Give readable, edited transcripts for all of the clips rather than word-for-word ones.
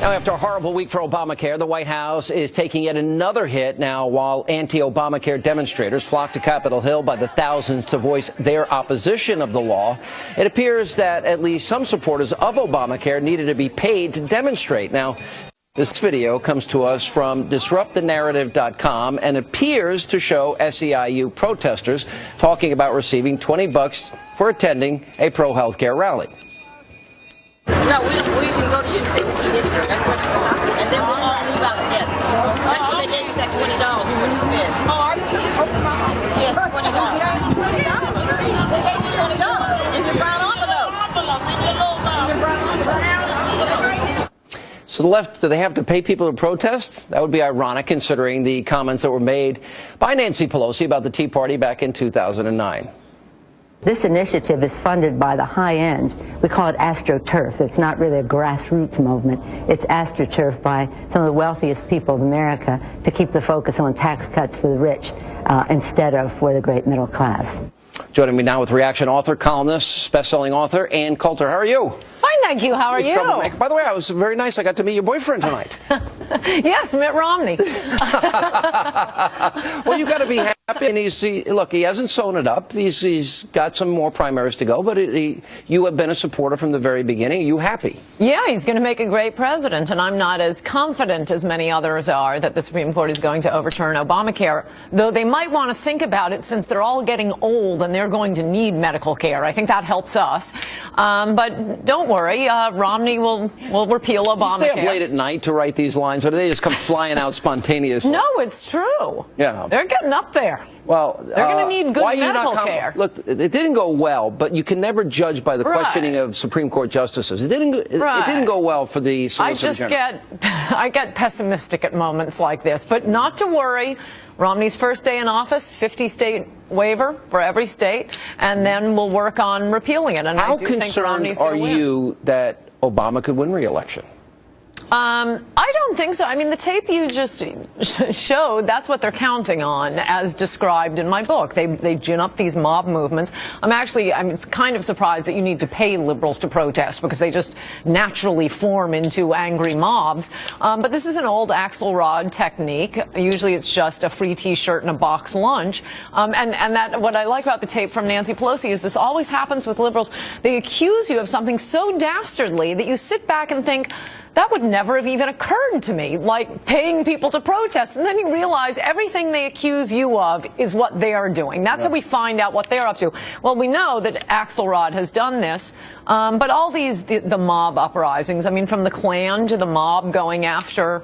Now, after a horrible week for Obamacare, the White House is taking yet another hit now while anti-Obamacare demonstrators flock to Capitol Hill by the thousands to voice their opposition of the law. It appears that at least some supporters of Obamacare needed to be paid to demonstrate. Now, this video comes to us from DisruptTheNarrative.com and appears to show SEIU protesters talking about receiving $20 for attending a pro-healthcare rally. No, we can go to your state and eat anywhere. That's what it's about. And then we'll all move out together. That's what they gave us that $20 for the spin. Oh, are you? Yes, $20. They gave me $20 in your brown envelope. So the left, do they have to pay people to protest? That would be ironic considering the comments that were made by Nancy Pelosi about the Tea Party back in 2009. This initiative is funded by the high end. We call it AstroTurf. It's not really a grassroots movement. It's AstroTurf by some of the wealthiest people of America to keep the focus on tax cuts for the rich instead of for the great middle class. Joining me now with reaction author, columnist, best-selling author, Ann Coulter. How are you? Fine, thank you. How are you? By the way, I was very nice. I got to meet your boyfriend tonight. Yes, Mitt Romney. Well, you got to be happy. And look, he hasn't sewn it up. He's got some more primaries to go. But you have been a supporter from the very beginning. Are you happy? Yeah, he's going to make a great president. And I'm not as confident as many others are that the Supreme Court is going to overturn Obamacare, though they might want to think about it since they're all getting old and they're going to need medical care. I think that helps us. But don't worry, Romney will repeal Obamacare. You stay up late at night to write these lines, or do they just come flying out spontaneously? No, it's true. Yeah. They're getting up there. Well, they're going to need good medical care. Look, it didn't go well, but you can never judge by the questioning of Supreme Court justices. It didn't go well for the Solicitor General. I get pessimistic at moments like this, but not to worry. Romney's first day in office, 50-state waiver for every state, and then we'll work on repealing it. And how concerned are you that Obama could win re-election? I don't think so. I mean, the tape you just showed, that's what they're counting on, as described in my book. They gin up these mob movements. I'm kind of surprised that you need to pay liberals to protest because they just naturally form into angry mobs. But this is an old Axelrod technique. Usually it's just a free T-shirt and a box lunch. And what I like about the tape from Nancy Pelosi is this always happens with liberals. They accuse you of something so dastardly that you sit back and think, that would never have even occurred to me, like paying people to protest. And then you realize everything they accuse you of is what they are doing. That's how we find out what they're up to. Well, we know that Axelrod has done this, but all the mob uprisings, I mean, from the Klan to the mob going after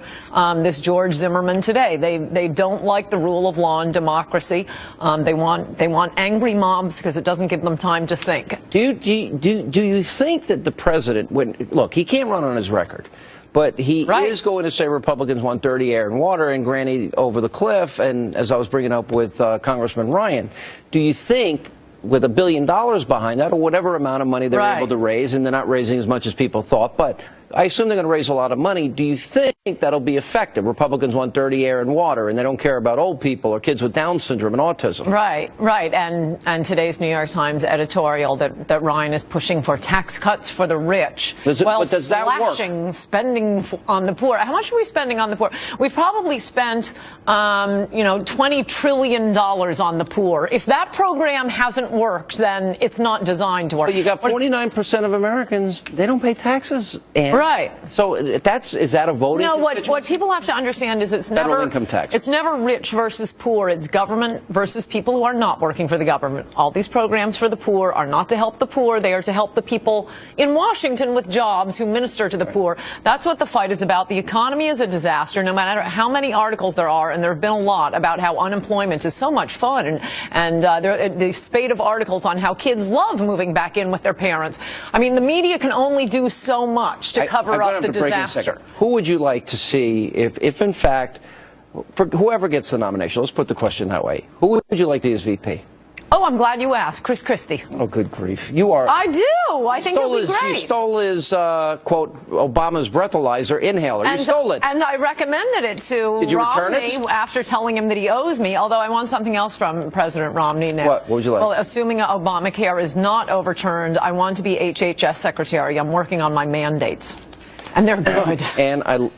this George Zimmerman today, they don't like the rule of law and democracy. They want angry mobs because it doesn't give them time to think. Do you think that the president, look, he can't run on his record, but he is going to say Republicans want dirty air and water and granny over the cliff, and as I was bringing up with Congressman Ryan, do you think with $1 billion behind that, or whatever amount of money they're able to raise, and they're not raising as much as people thought, but I assume they're going to raise a lot of money. Do you think that'll be effective? Republicans want dirty air and water, and they don't care about old people or kids with Down syndrome and autism. Right. And today's New York Times editorial that Ryan is pushing for tax cuts for the rich. Does that work? Spending on the poor. How much are we spending on the poor? We've probably spent, $20 trillion on the poor. If that program hasn't worked, then it's not designed to work. But you got 49% of Americans, they don't pay taxes, Ann. Right. So is that a voting constituency? What people have to understand is it's never income tax. It's never rich versus poor. It's government versus people who are not working for the government. All these programs for the poor are not to help the poor. They are to help the people in Washington with jobs who minister to the poor. That's what the fight is about. The economy is a disaster, no matter how many articles there are, and there have been a lot about how unemployment is so much fun, and the spate of articles on how kids love moving back in with their parents. I mean, the media can only do so much to cover up the disaster. Who would you like to see if in fact, for whoever gets the nomination, let's put the question that way, who would you like to be as VP? Oh, I'm glad you asked. Chris Christie. Oh, good grief. You are. I do. I think it'll be great. You stole his, quote, Obama's breathalyzer inhaler. You stole it. And I recommended it to Did you Romney return it? after telling him that he owes me, although I want something else from President Romney now. What would you like? Well, assuming Obamacare is not overturned, I want to be HHS Secretary. I'm working on my mandates. And they're good. And I'm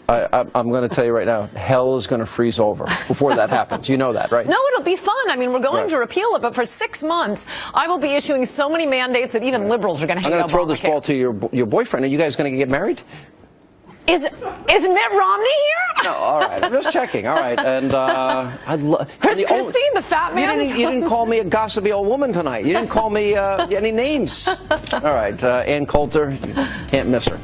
going to tell you right now, hell is going to freeze over before that happens. You know that, right? No, it'll be fun. I mean, we're going to repeal it, but for 6 months, I will be issuing so many mandates that even liberals are going to hate Obamacare. I'm going to throw this ball to your boyfriend. Are you guys going to get married? Is Mitt Romney here? No, all right. I'm just checking. All right. And I'd love Christine, the fat man. You didn't call me a gossipy old woman tonight. You didn't call me any names. All right. Ann Coulter, can't miss her.